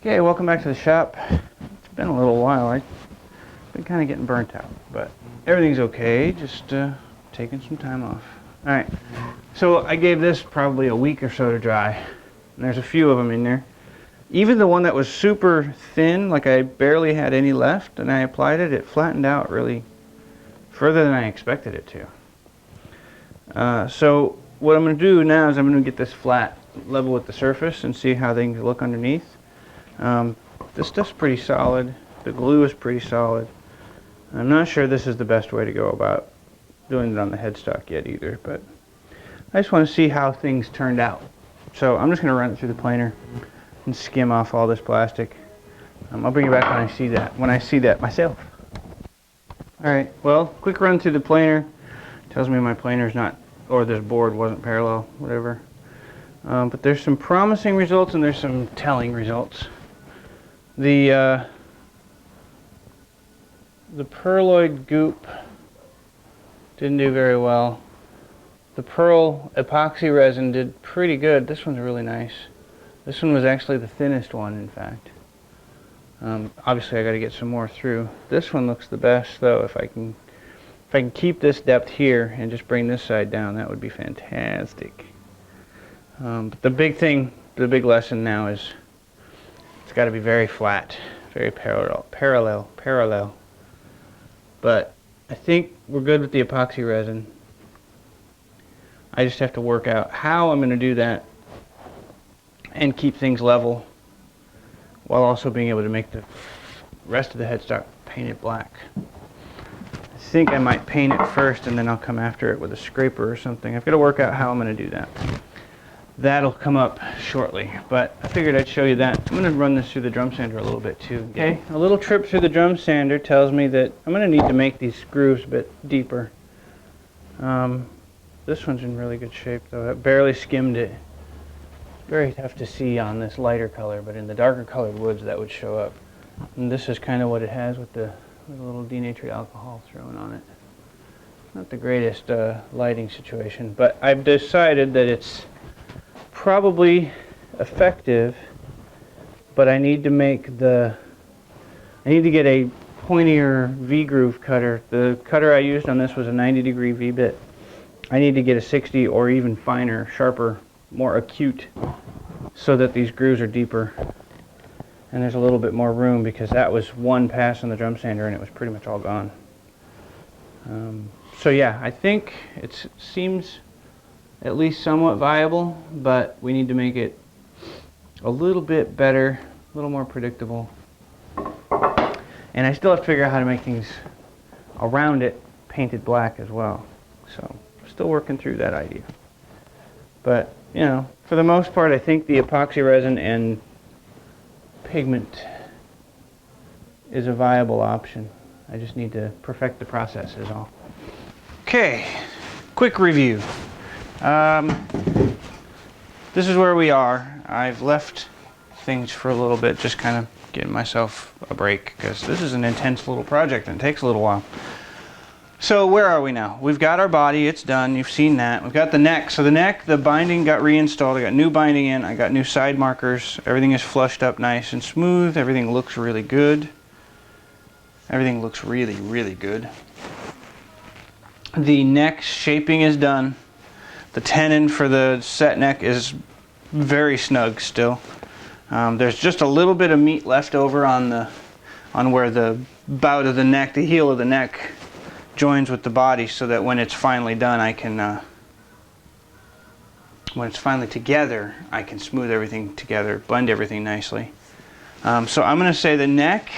Okay, welcome back to the shop. It's been a little while. I've been kind of getting burnt out, but everything's okay. Just taking some time off. Alright, so I gave this probably a week or so to dry. And there's a few of them in there. Even the one that was super thin, like I barely had any left, and I applied it, it flattened out really further than I expected it to. So what I'm going to do now is I'm going to get this flat level with the surface and see how things look underneath. This stuff's pretty solid. The glue is pretty solid. I'm not sure this is the best way to go about doing it on the headstock yet either, but I just want to see how things turned out. So I'm just going to run it through the planer and skim off all this plastic. I'll bring you back when I see that myself. Alright, well, quick run through the planer. Tells me my planer's not, or this board wasn't parallel, whatever. But there's some promising results and there's some telling results. The perloid goop didn't do very well. The pearl epoxy resin did pretty good. This one's really nice. This one was actually the thinnest one, in fact. Obviously I got to get some more through. This one looks the best though. If I can keep this depth here and just bring this side down, that would be fantastic. But the big lesson now is it's got to be very flat, very parallel. But I think we're good with the epoxy resin. I just have to work out how I'm going to do that and keep things level while also being able to make the rest of the headstock painted black. I think I might paint it first and then I'll come after it with a scraper or something. I've got to work out how I'm going to do that. That'll come up shortly, but I figured I'd show you that. I'm going to run this through the drum sander a little bit too. Okay, a little trip through the drum sander tells me that I'm going to need to make these grooves a bit deeper. This one's in really good shape though. I barely skimmed it. Very tough to see on this lighter color, but in the darker colored woods that would show up. And this is kind of what it has with the little denatured alcohol thrown on it. Not the greatest lighting situation, but I've decided that it's probably effective, but I need to get a pointier V-groove cutter. The cutter I used on this was a 90-degree V-bit. I need to get a 60 or even finer, sharper, more acute, so that these grooves are deeper and there's a little bit more room, because that was one pass on the drum sander and it was pretty much all gone. So yeah, I think it seems at least somewhat viable, but we need to make it a little bit better, a little more predictable. And I still have to figure out how to make things around it painted black as well. So, still working through that idea. But, you know, for the most part, I think the epoxy resin and pigment is a viable option. I just need to perfect the process is all. Okay, quick review. This is where we are. I've left things for a little bit, just kind of getting myself a break, because this is an intense little project and it takes a little while. So where are we now? We've got our body, it's done, you've seen that. We've got the neck. So the neck, the binding got reinstalled. I got new binding in, I got new side markers. Everything is flushed up nice and smooth. Everything looks really good. Everything looks really, really good. The neck shaping is done. The tenon for the set neck is very snug still. There's just a little bit of meat left over on where the bout of the neck, the heel of the neck, joins with the body, so that when it's finally done, I can when it's finally together, I can smooth everything together, blend everything nicely. So I'm going to say the neck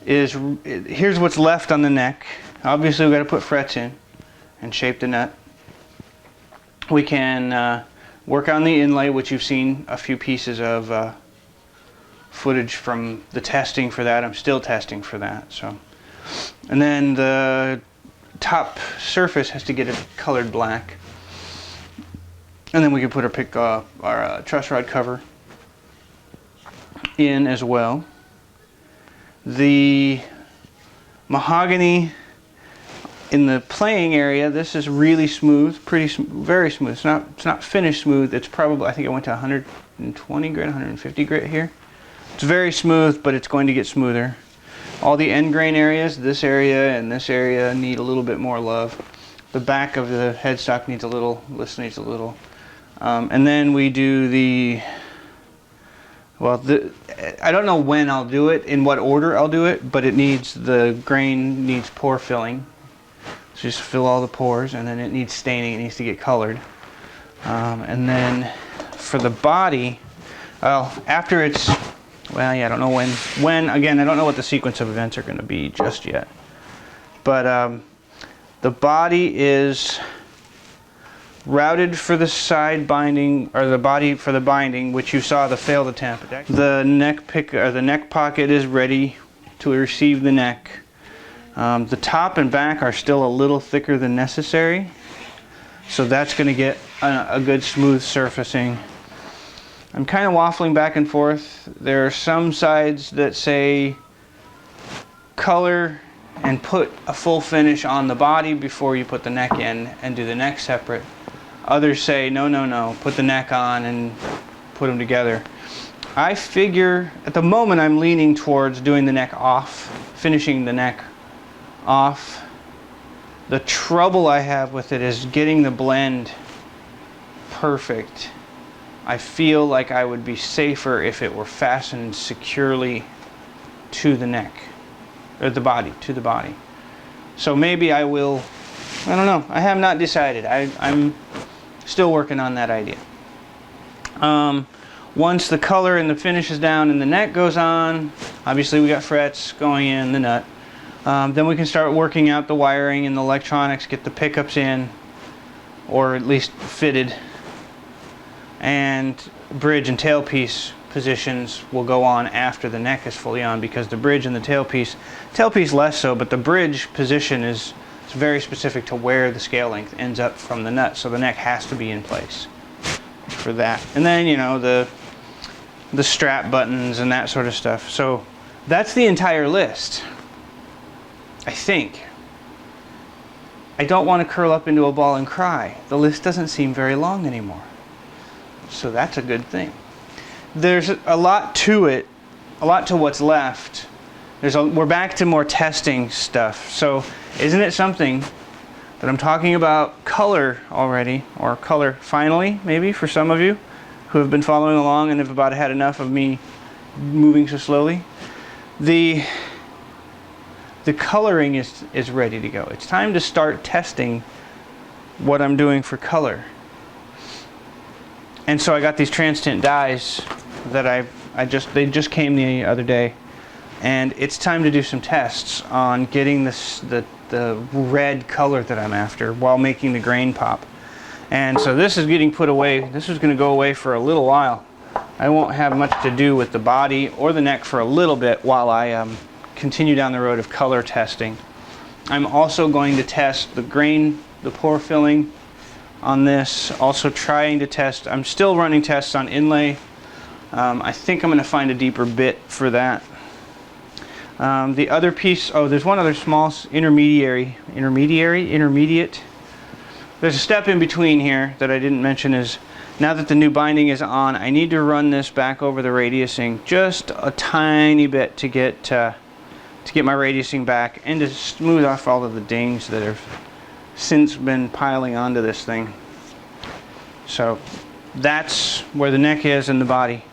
is, here's what's left on the neck. Obviously we've got to put frets in and shape the nut. We can work on the inlay, which you've seen a few pieces of footage from the testing for that. I'm still testing for that. So, and then the top surface has to get it colored black. And then we can put our truss rod cover in as well. The mahogany in the playing area, this is really smooth, very smooth. It's not finished smooth. It's probably, I think it went to 100 120 grit, 150 grit here. It's very smooth, but it's going to get smoother. All the end grain areas, this area and this area, need a little bit more love. The back of the headstock needs a little, this needs a little. And then we do the, well, I don't know when I'll do it, in what order I'll do it, but it needs, the grain needs pore filling. So just fill all the pores, and then it needs staining, it needs to get colored. And then for the body, well, after it's, well, yeah, I don't know when, again, I don't know what the sequence of events are going to be just yet. But the body is routed for the side binding, or the body for the binding, which you saw the failed attempt. The neck pocket is ready to receive the neck. The top and back are still a little thicker than necessary, so that's going to get a good smooth surfacing. I'm kind of waffling back and forth. There are some sides that say color and put a full finish on the body before you put the neck in and do the neck separate. Others say no, no, no, put the neck on and put them together. I figure at the moment I'm leaning towards doing the neck off, finishing the neck off. The trouble I have with it is getting the blend perfect. I feel like I would be safer if it were fastened securely to the neck, or the body, to the body. So maybe I will, I don't know, I have not decided. I'm still working on that idea. Once the color and the finish is down and the neck goes on, obviously we got frets going in the nut. Then we can start working out the wiring and the electronics, get the pickups in, or at least fitted. And bridge and tailpiece positions will go on after the neck is fully on, because the bridge and the tailpiece less so, but the bridge position is very specific to where the scale length ends up from the nut, so the neck has to be in place for that. And then, you know, the strap buttons and that sort of stuff. So that's the entire list, I think. I don't want to curl up into a ball and cry. The list doesn't seem very long anymore. So that's a good thing. There's a lot to it, a lot to what's left. We're back to more testing stuff. So isn't it something that I'm talking about color already, or color finally, maybe, for some of you who have been following along and have about had enough of me moving so slowly? The coloring is ready to go. It's time to start testing what I'm doing for color. And so I got these transient dyes that they just came the other day, and it's time to do some tests on getting the red color that I'm after while making the grain pop. And so this is getting put away. This is going to go away for a little while. I won't have much to do with the body or the neck for a little bit while I continue down the road of color testing. I'm also going to test the grain, the pore filling on this, also trying to test, I'm still running tests on inlay. I think I'm going to find a deeper bit for that. The other piece, oh, there's one other small intermediate. There's a step in between here that I didn't mention. Is now that the new binding is on, I need to run this back over the radiusing just a tiny bit to get my radiusing back and to smooth off all of the dings that have since been piling onto this thing. So that's where the neck is and the body.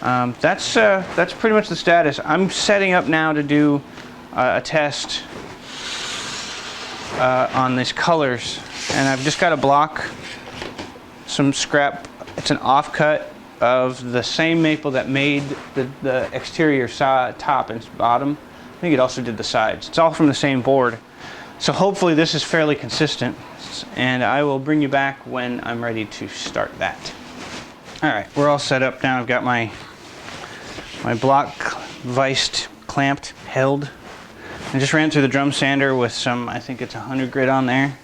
That's pretty much the status. I'm setting up now to do a test on these colors, and I've just got to block some scrap. It's an offcut of the same maple that made the exterior top and bottom. I think it also did the sides. It's all from the same board. So hopefully this is fairly consistent, and I will bring you back when I'm ready to start that. Alright, we're all set up now. I've got my block viced, clamped, held. I just ran through the drum sander with some, I think it's 100 grit on there.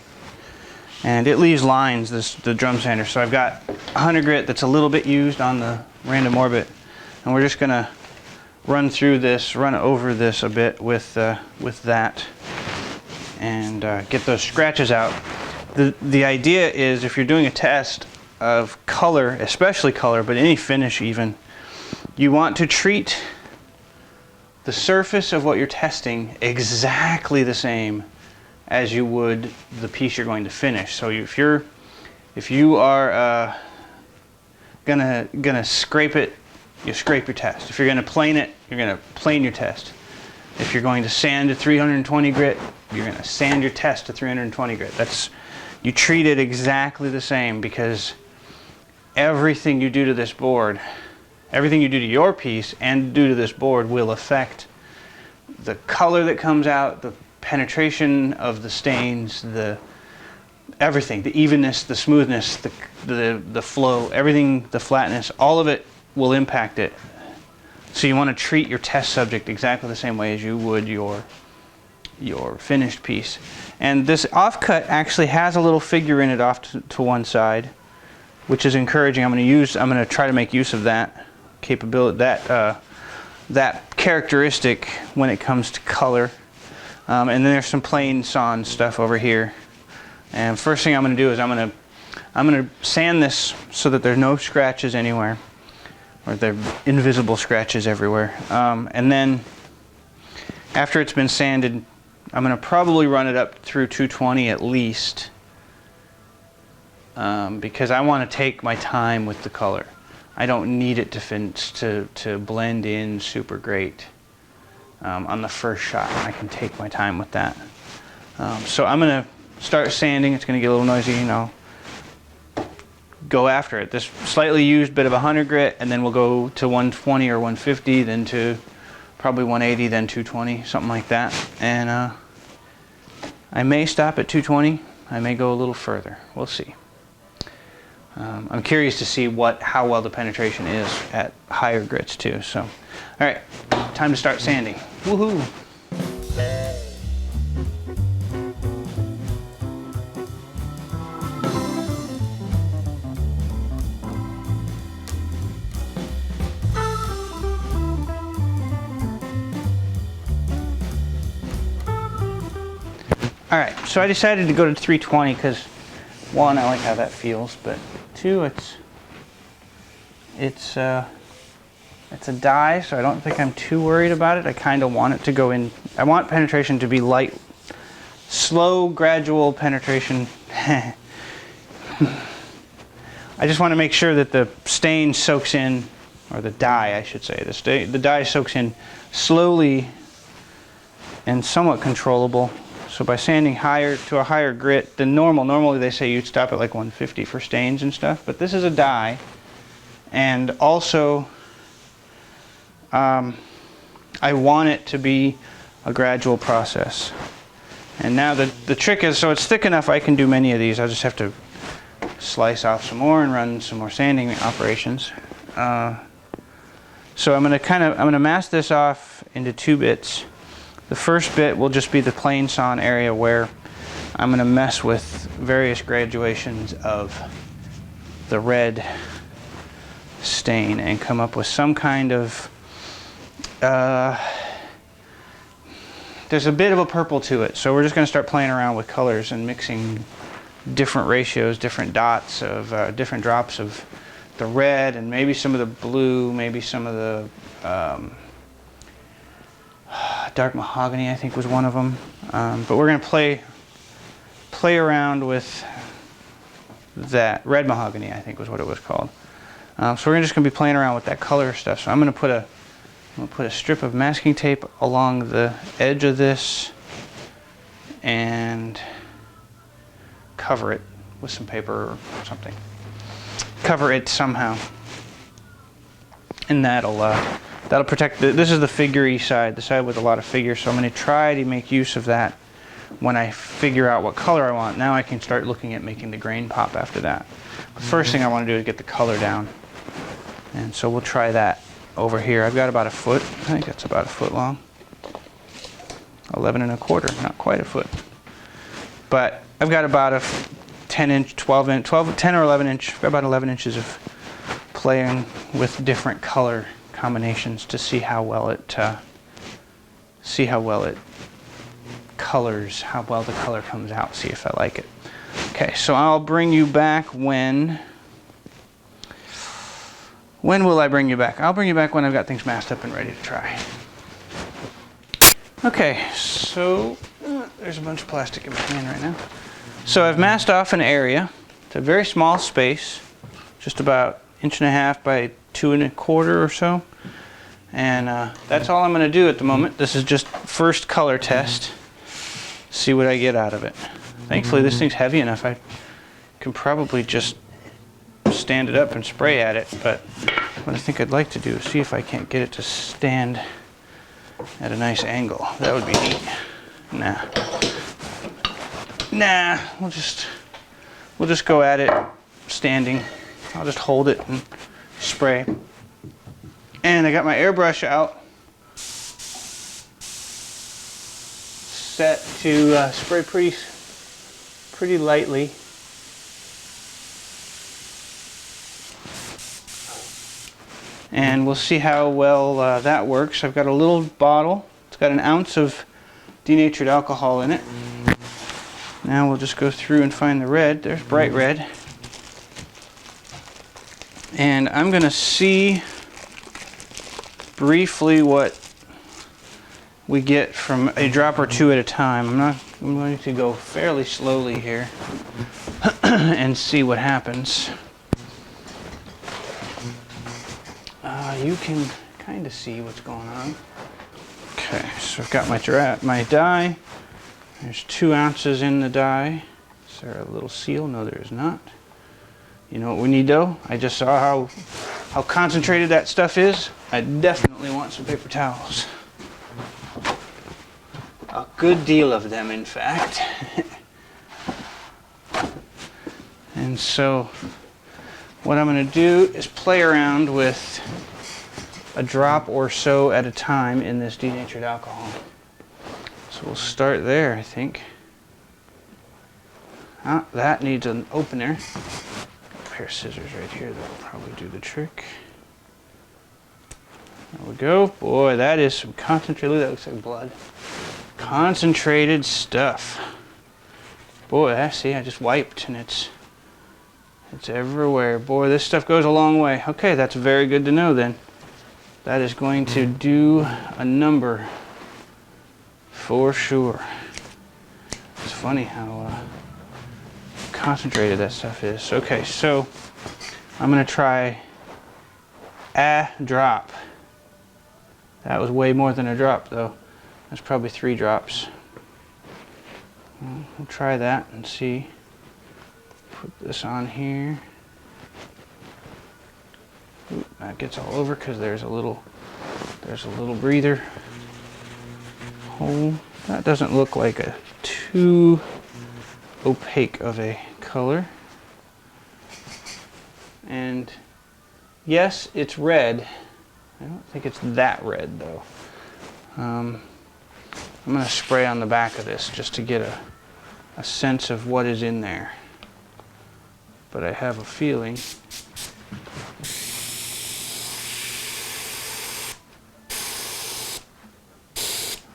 And it leaves lines, the drum sander. So I've got 100 grit that's a little bit used on the random orbit. And we're just going to run over this a bit with that. And get those scratches out. The idea is, if you're doing a test of color, especially color, but any finish even, you want to treat the surface of what you're testing exactly the same as you would the piece you're going to finish. So if you are gonna scrape it, you scrape your test. If you're gonna plane it, you're gonna plane your test. If you're going to sand to 320 grit, you're gonna sand your test to 320 grit. You treat it exactly the same, because everything you do to this board, everything you do to your piece and do to this board will affect the color that comes out, the penetration of the stains, everything, the evenness, the smoothness, the flow, everything, the flatness, all of it will impact it. So you want to treat your test subject exactly the same way as you would your finished piece. And this offcut actually has a little figure in it off to one side, which is encouraging. I'm going to try to make use of that capability, that characteristic when it comes to color. And then there's some plain sawn stuff over here. And first thing I'm going to do is I'm going to sand this so that there's no scratches anywhere, or there are invisible scratches everywhere. And then after it's been sanded, I'm going to probably run it up through 220 at least, because I want to take my time with the color. I don't need it to blend in super great on the first shot. I can take my time with that. So I'm going to start sanding. It's going to get a little noisy, you know. Go after it. This slightly used bit of 100 grit, and then we'll go to 120 or 150, then to probably 180, then 220, something like that. And I may stop at 220. I may go a little further. We'll see. I'm curious to see how well the penetration is at higher grits too. So, all right, time to start sanding. Woohoo! All right, so I decided to go to 320 because, one, I like how that feels, but two, it's a dye, so I don't think I'm too worried about it. I kind of want it to go in. I want penetration to be light, slow, gradual penetration. I just want to make sure that the stain soaks in, or the dye, I should say. The dye soaks in slowly and somewhat controllable. So by sanding to a higher grit than normal, normally they say you'd stop at like 150 for stains and stuff, but this is a dye, and also I want it to be a gradual process. And now the trick is, so it's thick enough I can do many of these. I'll just have to slice off some more and run some more sanding operations. So I'm gonna mask this off into 2 bits. The first bit will just be the plain sawn area where I'm going to mess with various graduations of the red stain and come up with some kind of, there's a bit of a purple to it, so we're just going to start playing around with colors and mixing different ratios, different dots of, different drops of the red, and maybe some of the blue, maybe some of the dark mahogany, I think, was one of them. But we're going to play around with that. Red mahogany, I think, was what it was called. So we're just going to be playing around with that color stuff. So I'm going to put a strip of masking tape along the edge of this and cover it with some paper or something. Cover it somehow, and that'll protect this is the figure-y side, the side with a lot of figures, so I'm going to try to make use of that when I figure out what color I want. Now I can start looking at making the grain pop after that. The first thing I want to do is get the color down, and so we'll try that over here. I've got about 1 foot. I think that's about 1 foot long. 11 1/4, not quite 1 foot. But I've got about a 10 or 11 inch, about 11 inches of playing with different color combinations to see how well it colors, how well the color comes out, see if I like it. Okay, so I'll bring you back when When will I bring you back? I'll bring you back when I've got things masked up and ready to try. Okay, so there's a bunch of plastic in my hand right now. So I've masked off an area. It's a very small space, just about 1.5 inches by 2.25 or so. And that's all I'm going to do at the moment. This is just first color test. See what I get out of it. Thankfully this thing's heavy enough. I can probably just stand it up and spray at it. But what I think I'd like to do is see if I can't get it to stand at a nice angle. That would be neat. Nah, we'll just go at it standing. I'll just hold it and spray. And I got my airbrush out, set to spray pretty lightly. And we'll see how well that works. I've got a little bottle. It's got 1 ounce of denatured alcohol in it. Now we'll just go through and find the red. There's bright red. And I'm going to see briefly what we get from a drop or two at a time. I'm going to go fairly slowly here and see what happens. You can kind of see what's going on. Okay, so I've got my dye. There's 2 ounces in the dye. Is there a little seal? No, there is not. You know what we need though? I just saw how concentrated that stuff is. I definitely want some paper towels. A good deal of them, in fact. And so what I'm going to do is play around with a drop or so at a time in this denatured alcohol. So we'll start there, I think. That needs an opener. A pair of scissors right here that will probably do the trick. There we go. Boy, that is some concentrated, that looks like blood. Concentrated stuff. Boy, see, I just wiped and it's everywhere. Boy, this stuff goes a long way. Okay, that's very good to know then. That is going to do a number for sure. It's funny how concentrated that stuff is. Okay, so I'm going to try a drop. That was way more than a drop though. That's probably 3 drops. We'll try that and see. Put this on here. Ooh, that gets all over because there's a little breather hole. That doesn't look like a too opaque of a color. And yes, it's red. I don't think it's that red though. I'm going to spray on the back of this just to get a sense of what is in there. But I have a feeling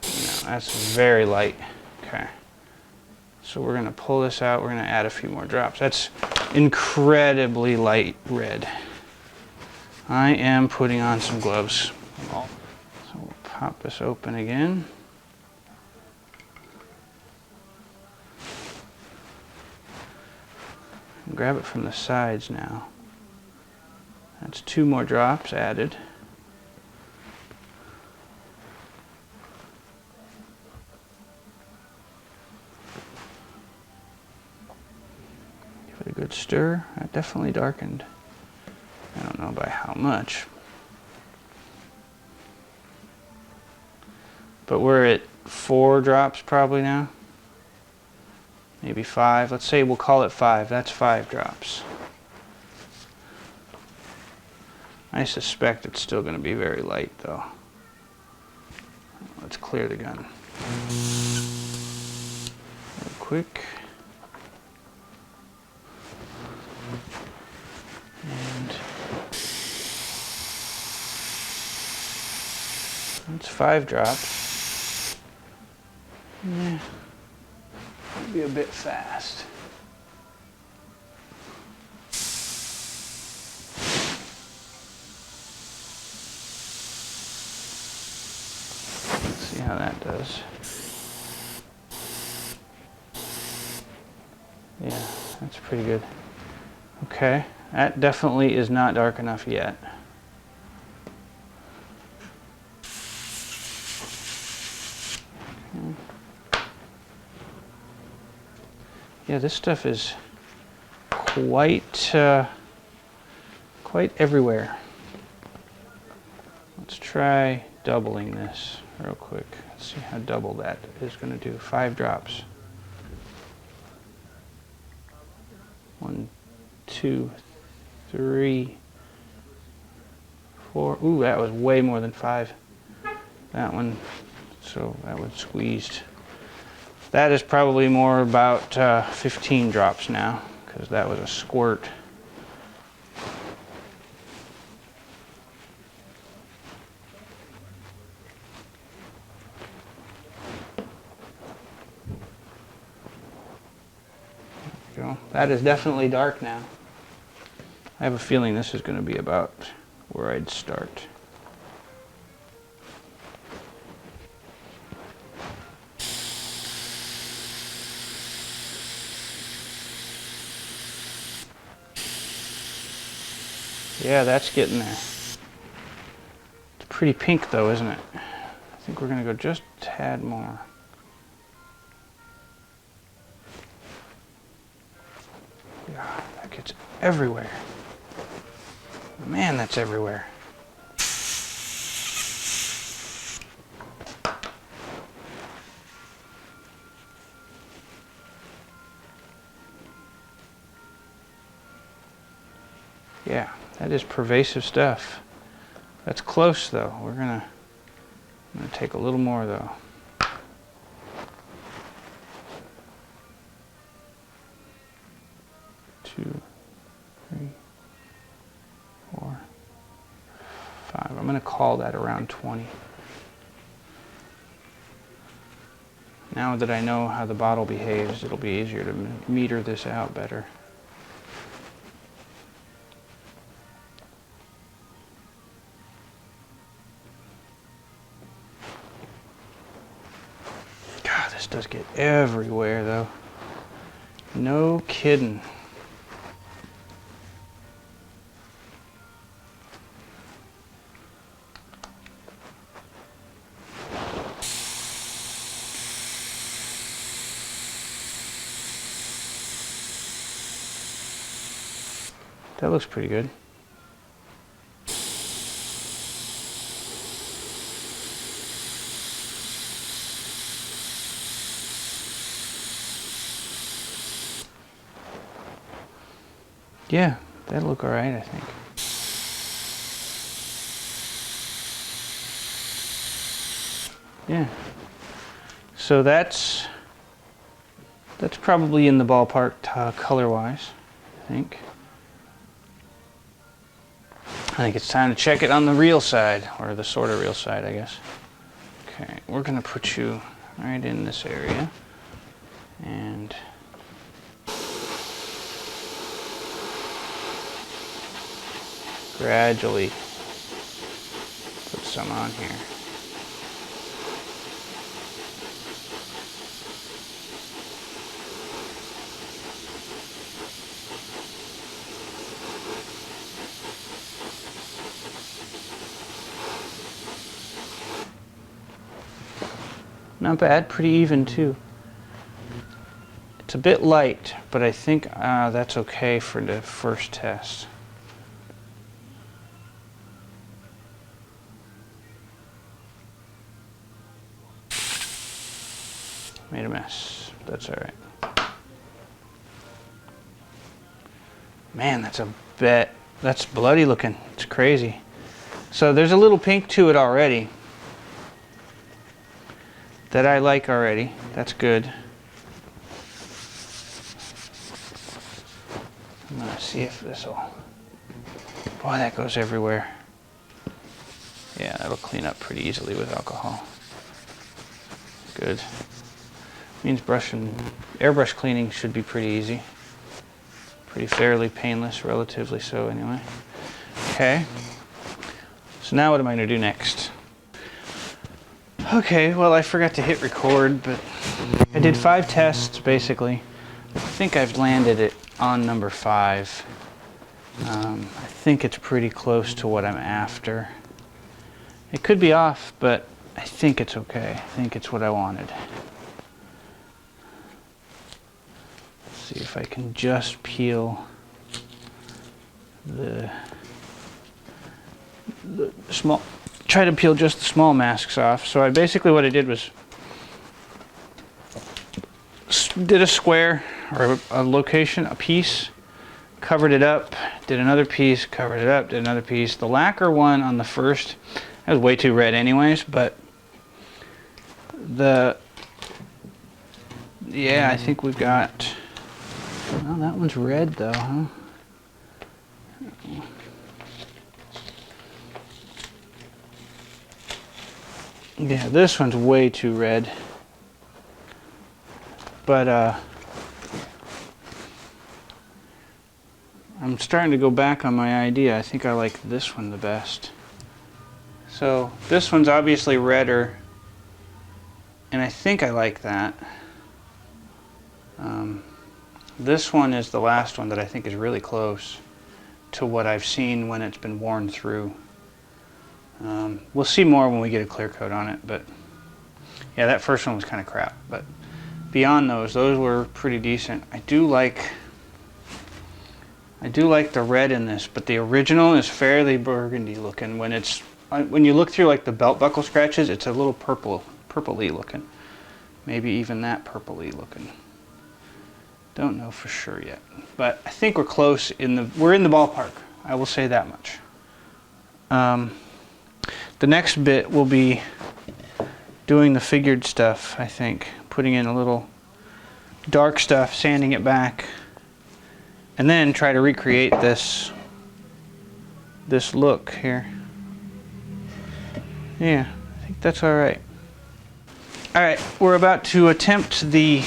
no, that's very light. Okay. So we're going to pull this out. We're going to add a few more drops. That's incredibly light red. I am putting on some gloves. So we'll pop this open again. Grab it from the sides now. That's 2 more drops added. Give it a good stir. That definitely darkened. I don't know by how much. But we're at 4 drops probably now. Maybe 5. Let's say we'll call it 5. That's 5 drops. I suspect it's still going to be very light though. Let's clear the gun. Real quick. And that's 5 drops. Yeah. Be a bit fast. how that does. Yeah, that's pretty good. Okay, that definitely is not dark enough yet. Yeah, this stuff is quite everywhere. Let's try doubling this real quick. Let's see how double that is going to do. 5 drops. 1, 2, 3, 4. Ooh, that was way more than 5. That one, so that one squeezed. That is probably more about 15 drops now, because that was a squirt. There we go. That is definitely dark now. I have a feeling this is going to be about where I'd start. Yeah, that's getting there. It's pretty pink though, isn't it? I think we're going to go just a tad more. Yeah, that gets everywhere. Man, that's everywhere. Yeah, that is pervasive stuff. That's close though. I'm gonna take a little more though. Two, 3, 4, 5. I'm gonna call that around 20. Now that I know how the bottle behaves, it'll be easier to meter this out better. This does get everywhere though. No kidding. That looks pretty good. Yeah, that'll look all right, I think. Yeah. So that's probably in the ballpark color-wise, I think. I think it's time to check it on the real side, or the sort of real side, I guess. Okay, we're gonna put you right in this area, and gradually put some on here. Not bad, pretty even too. It's a bit light, but I think that's okay for the first test. Made a mess. That's all right. Man, that's bloody looking. It's crazy. So there's a little pink to it already. That I like already. That's good. I'm gonna see if this'll. Boy, that goes everywhere. Yeah, that'll clean up pretty easily with alcohol. Good. Means airbrush cleaning should be pretty easy. Pretty fairly painless, relatively so anyway. Okay. So now what am I gonna do next? Okay, well, I forgot to hit record, but I did 5 tests basically. I think I've landed it on number 5. I think it's pretty close to what I'm after. It could be off, but I think it's okay. I think it's what I wanted. Let's see if I can just peel the small, try to peel just the small masks off. So basically what I did was did a square or a location, a piece, covered it up, did another piece, covered it up, did another piece. The lacquer one on the first, that was way too red anyways, but yeah, I think we've got, well, that one's red though, huh? Yeah, this one's way too red. But I'm starting to go back on my idea. I think I like this one the best. So this one's obviously redder, and I think I like that. This one is the last one that I think is really close to what I've seen when it's been worn through. We'll see more when we get a clear coat on it, but yeah, that first one was kind of crap, but beyond those were pretty decent. I do like the red in this, but the original is fairly burgundy looking. When you look through like the belt buckle scratches, it's a little purpley looking. Maybe even that purpley looking. Don't know for sure yet, but I think we're close. We're in the ballpark. I will say that much. The next bit will be doing the figured stuff, I think. Putting in a little dark stuff, sanding it back, and then try to recreate this look here. Yeah, I think that's alright. Alright, we're about to attempt the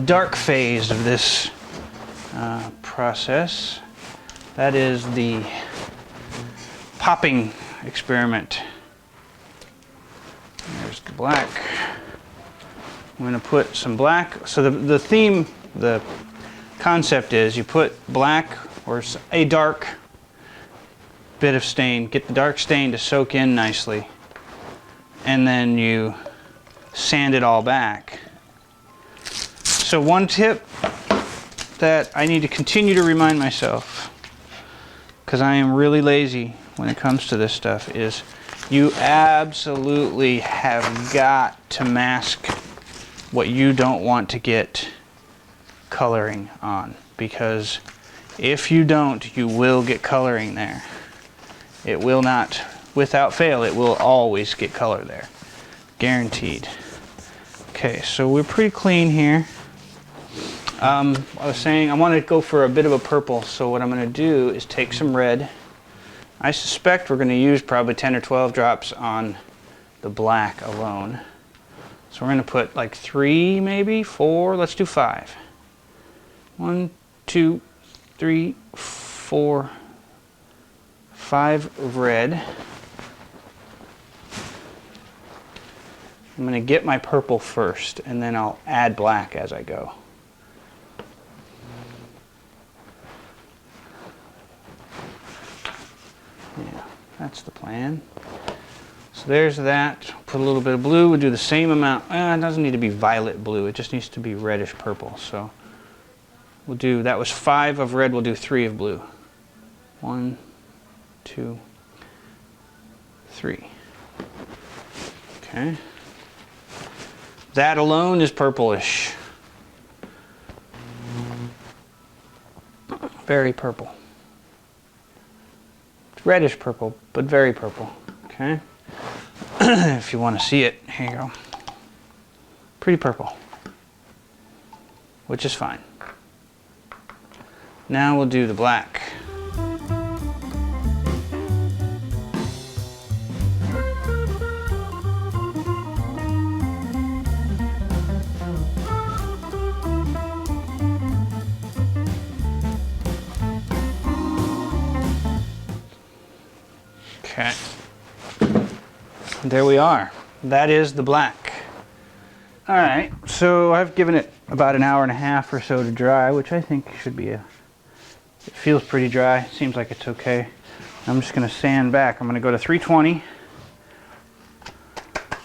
dark phase of this process. That is the popping experiment. There's the black. I'm going to put some black. So the theme, the concept is you put black or a dark bit of stain, get the dark stain to soak in nicely, and then you sand it all back. So one tip that I need to continue to remind myself, because I am really lazy when it comes to this stuff, is you absolutely have got to mask what you don't want to get coloring on, because if you don't, you will get coloring there. It will not, without fail, it will always get color there. Guaranteed. Okay, so we're pretty clean here. I was saying I want to go for a bit of a purple, so what I'm going to do is take some red. I suspect we're going to use probably 10 or 12 drops on the black alone. So we're going to put like 3, maybe 4, let's do 5. 1, 2, 3, 4, 5 of red. I'm going to get my purple first, and then I'll add black as I go. Yeah, that's the plan. So there's that. Put a little bit of blue. We'll do the same amount. It doesn't need to be violet blue. It just needs to be reddish purple. So we'll do, that was 5 of red. We'll do 3 of blue. 1, 2, 3. Okay. That alone is purplish. Very purple. It's reddish purple, but very purple. Okay. If you want to see it, here you go. Pretty purple, which is fine. Now we'll do the black. Okay. There we are. that is the black. All right, so I've given it about an hour and a half or so to dry, which I think should be it feels pretty dry. Seems like it's okay. I'm just gonna sand back. I'm gonna go to 320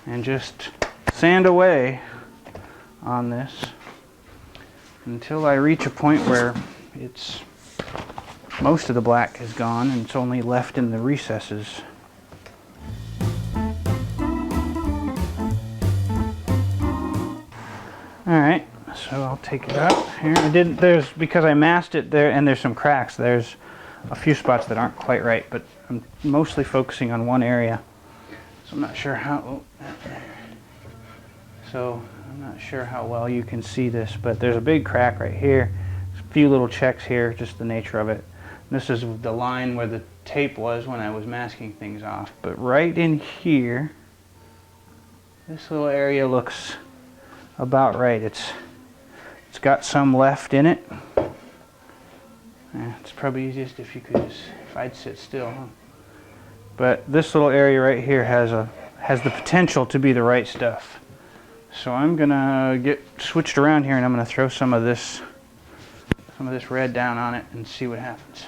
and just sand away on this until I reach a point where it's most of the black is gone and it's only left in the recesses. Alright, so I'll take it out here. Because I masked it there and there's some cracks, there's a few spots that aren't quite right, but I'm mostly focusing on one area. So I'm not sure how, I'm not sure how well you can see this, but there's a big crack right here. There's a few little checks here, just the nature of it. This is the line where the tape was when I was masking things off. But right in here, this little area looks about right. It's got some left in it. It's probably easiest if I'd sit still, huh? But this little area right here has the potential to be the right stuff. So I'm gonna get switched around here and I'm gonna throw some of this red down on it and see what happens.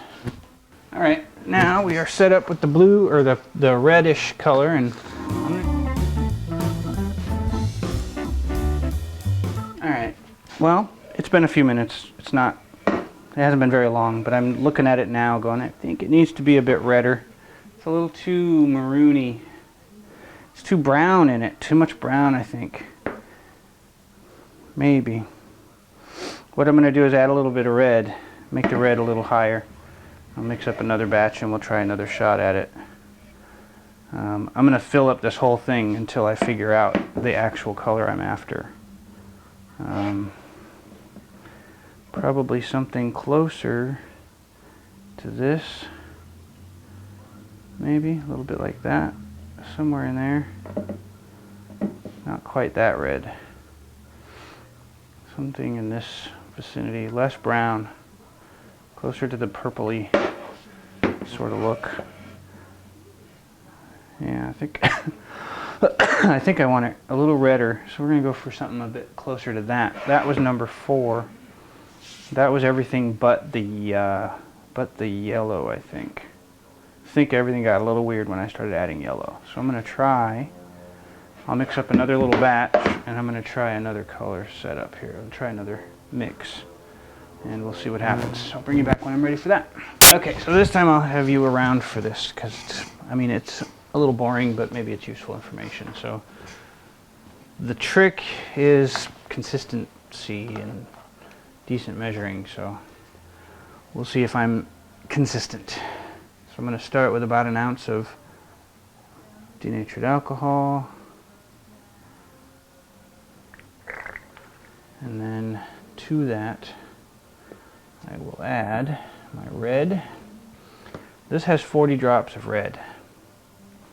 All right, now we are set up with the blue or the reddish color, and all right. Well, it's been a few minutes. It hasn't been very long, but I'm looking at it now going, I think it needs to be a bit redder. It's a little too maroony. It's too brown in it. Too much brown, I think. Maybe. What I'm going to do is add a little bit of red. Make the red a little higher. I'll mix up another batch and we'll try another shot at it. I'm going to fill up this whole thing until I figure out the actual color I'm after. Probably something closer to this. Maybe a little bit like that. Somewhere in there. Not quite that red. Something in this vicinity. Less brown. Closer to the purpley sort of look. Yeah, I think I think I want it a little redder, so we're gonna go for something a bit closer to that. That was number 4. That was everything but the yellow, I think. I think everything got a little weird when I started adding yellow. So I'm gonna try. I'll mix up another little batch, and I'm gonna try another color setup here. I'll try another mix. And we'll see what happens. I'll bring you back when I'm ready for that. Okay, so this time I'll have you around for this, because it's a little boring, but maybe it's useful information. So the trick is consistency and decent measuring, so we'll see if I'm consistent. So I'm going to start with about an ounce of denatured alcohol, and then to that I will add my red. This has 40 drops of red.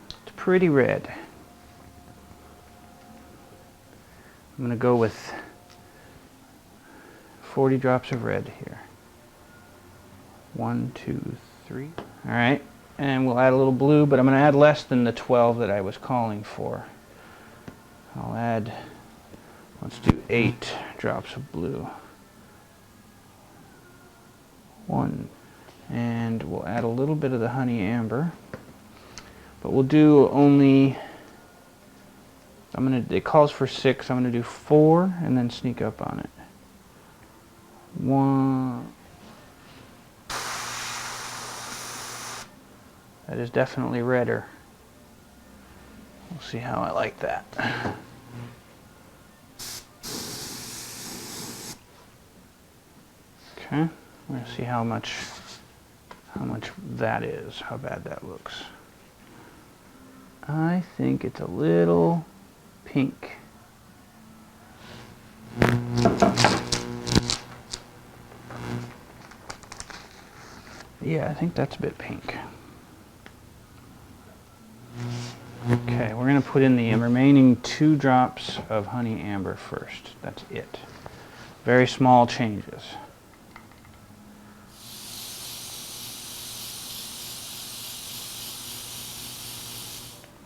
It's pretty red. I'm going to go with 40 drops of red here. 1, 2, 3. All right, and we'll add a little blue, but I'm going to add less than the 12 that I was calling for. I'll add, let's do 8 drops of blue. 1, and we'll add a little bit of the honey amber, but we'll do only, it calls for 6, I'm going to do 4 and then sneak up on it. 1, that is definitely redder. We'll see how I like that. Okay. We're going to see how much that is, how bad that looks. I think it's a little pink. Yeah, I think that's a bit pink. Okay, we're going to put in the remaining 2 drops of honey amber first. That's it. Very small changes.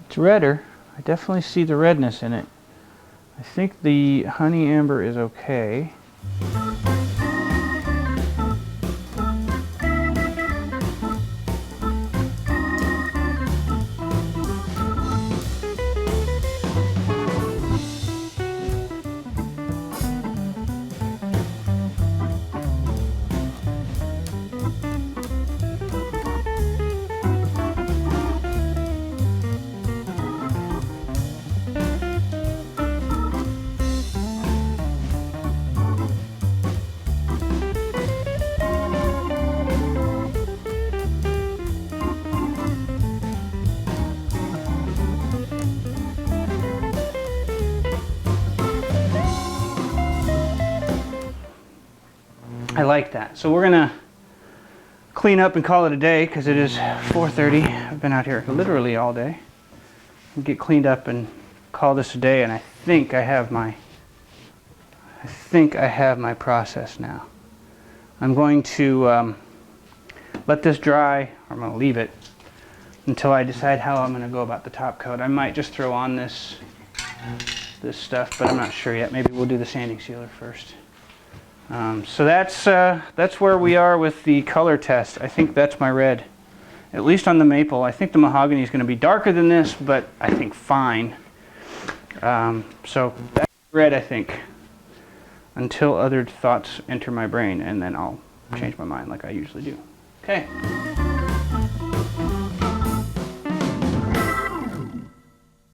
It's redder. I definitely see the redness in it. I think the honey amber is okay. I like that. So we're gonna clean up and call it a day because it is 4:30. I've been out here literally all day. Get cleaned up and call this a day, and I think I have my process now. I'm going to let this dry, or I'm going to leave it until I decide how I'm going to go about the top coat. I might just throw on this stuff, but I'm not sure yet. Maybe we'll do the sanding sealer first. So that's where we are with the color test. I think that's my red, at least on the maple. I think the mahogany is going to be darker than this, but I think fine. So that's red, I think, until other thoughts enter my brain, and then I'll change my mind like I usually do. Okay.